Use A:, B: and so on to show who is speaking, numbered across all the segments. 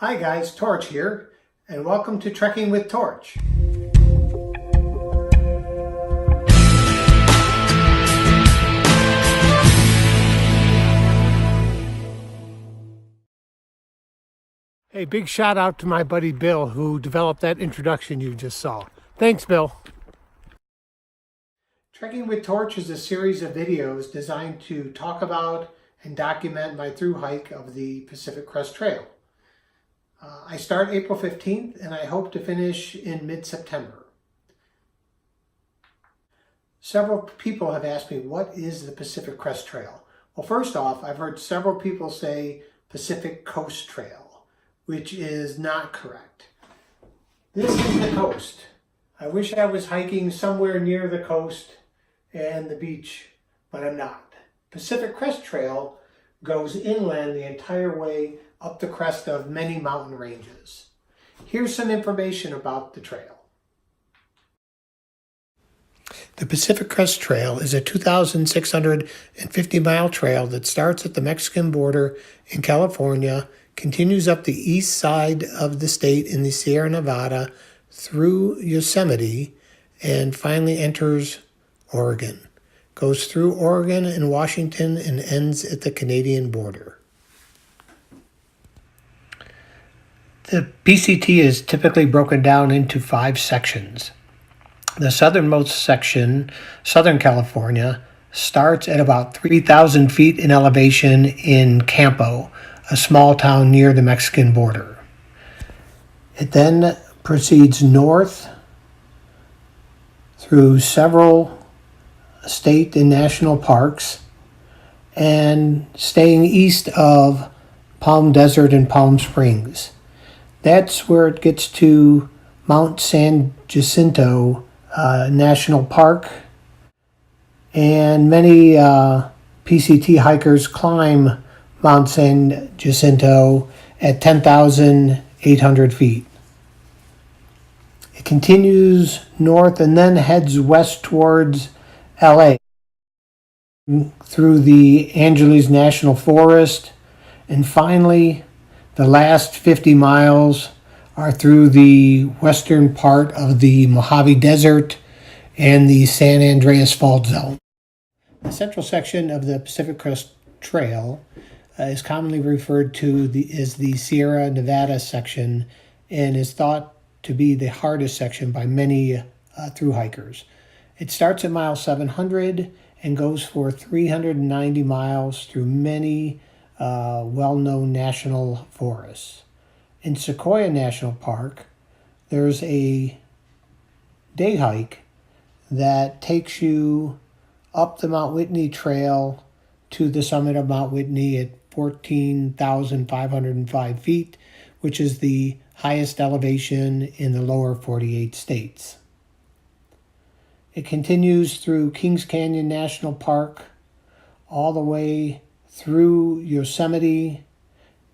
A: Hi guys, Torch here, and welcome to Trekking with Torch. Hey, big shout out to my buddy Bill who developed that introduction you just saw. Thanks, Bill. Trekking with Torch is a series of videos designed to talk about and document my thru hike of the Pacific Crest Trail. I start April 15th and I hope to finish in mid-September. Several people have asked me, what is the Pacific Crest Trail? Well, first off, I've heard several people say Pacific Coast Trail, which is not correct. This is the coast. I wish I was hiking somewhere near the coast and the beach, but I'm not. Pacific Crest Trail goes inland the entire way up the crest of many mountain ranges. Here's some information about the trail. The Pacific Crest Trail is a 2,650-mile trail that starts at the Mexican border in California, continues up the east side of the state in the Sierra Nevada through Yosemite, and finally enters Oregon. Goes through Oregon and Washington and ends at the Canadian border. The PCT is typically broken down into 5 sections. The southernmost section, Southern California, starts at about 3,000 feet in elevation in Campo, a small town near the Mexican border. It then proceeds north through several state and national parks and staying east of Palm Desert and Palm Springs. That's where it gets to Mount San Jacinto National Park, and many PCT hikers climb Mount San Jacinto at 10,800 feet. It continues north and then heads west towards LA through the Angeles National Forest, and finally the last 50 miles are through the western part of the Mojave Desert and the San Andreas Fault Zone. The central section of the Pacific Crest Trail is commonly referred to as the Sierra Nevada section and is thought to be the hardest section by many thru hikers. It starts at mile 700 and goes for 390 miles through many well-known national forests. In Sequoia National Park, there's a day hike that takes you up the Mount Whitney Trail to the summit of Mount Whitney at 14,505 feet, which is the highest elevation in the lower 48 states. It continues through Kings Canyon National Park, all the way through Yosemite,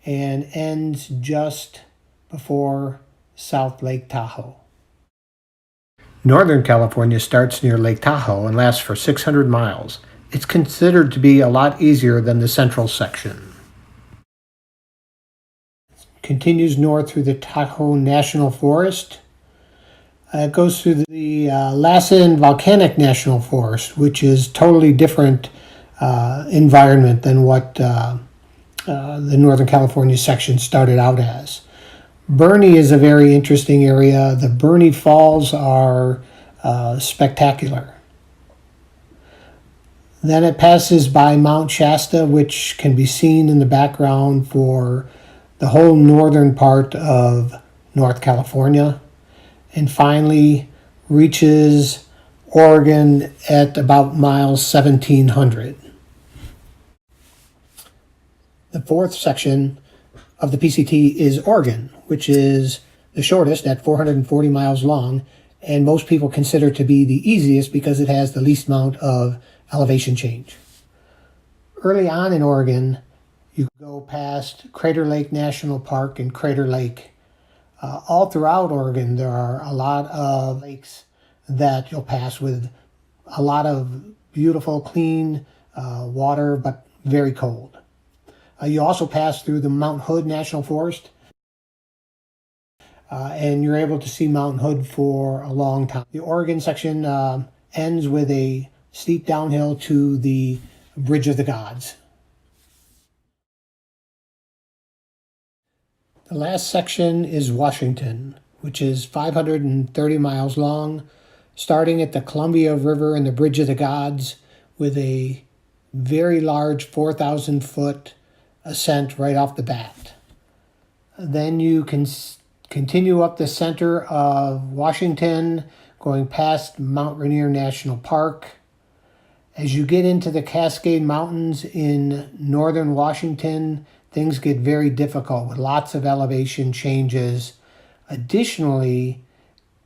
A: and ends just before South Lake Tahoe. Northern California starts near Lake Tahoe and lasts for 600 miles. It's considered to be a lot easier than the central section. It continues north through the Tahoe National Forest. It goes through the LASSEN Volcanic National Forest, which is totally different environment than what the Northern California section started out as. Bernie is a very interesting area. The Bernie Falls are spectacular. Then it passes by Mount Shasta, which can be seen in the background for the whole northern part of North California, and finally reaches Oregon at about mile 1,700. The fourth section of the PCT is Oregon, which is the shortest at 440 miles long, and most people consider to be the easiest because it has the least amount of elevation change. Early on in Oregon, you go past Crater Lake National Park and Crater Lake. All throughout Oregon, there are a lot of lakes that you'll pass with a lot of beautiful, clean water, but very cold. You also pass through the Mount Hood National Forest. and you're able to see Mount Hood for a long time. The Oregon section ends with a steep downhill to the Bridge of the Gods. The last section is Washington, which is 530 miles long, starting at the Columbia River and the Bridge of the Gods with a very large 4,000-foot ascent right off the bat. Then you can continue up the center of Washington, going past Mount Rainier National Park. As you get into the Cascade Mountains in northern Washington, things get very difficult with lots of elevation changes. Additionally,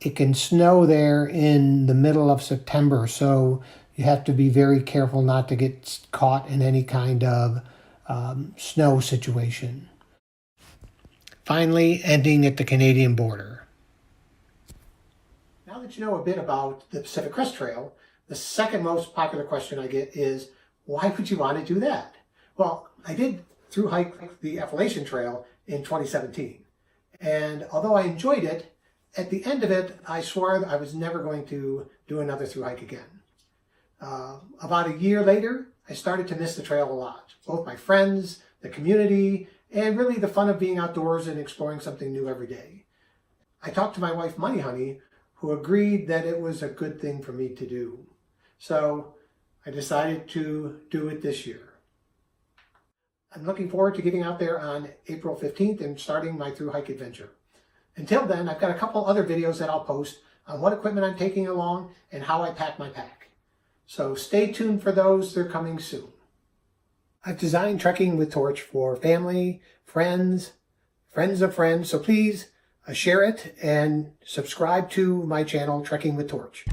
A: it can snow there in the middle of September, so you have to be very careful not to get caught in any kind of snow situation. Finally, ending at the Canadian border. Now that you know a bit about the Pacific Crest Trail, the second most popular question I get is, why would you want to do that? Well, I did thru hike the Appalachian Trail in 2017. And although I enjoyed it, at the end of it, I swore that I was never going to do another thru hike again. About a year later, I started to miss the trail a lot. Both my friends, the community, and really the fun of being outdoors and exploring something new every day. I talked to my wife, Money Honey, who agreed that it was a good thing for me to do. So I decided to do it this year. I'm looking forward to getting out there on April 15th and starting my thru hike adventure. Until then, I've got a couple other videos that I'll post on what equipment I'm taking along and how I pack my pack. So stay tuned for those, they're coming soon. I've designed Trekking with Torch for family, friends, friends of friends, so please share it and subscribe to my channel, Trekking with Torch.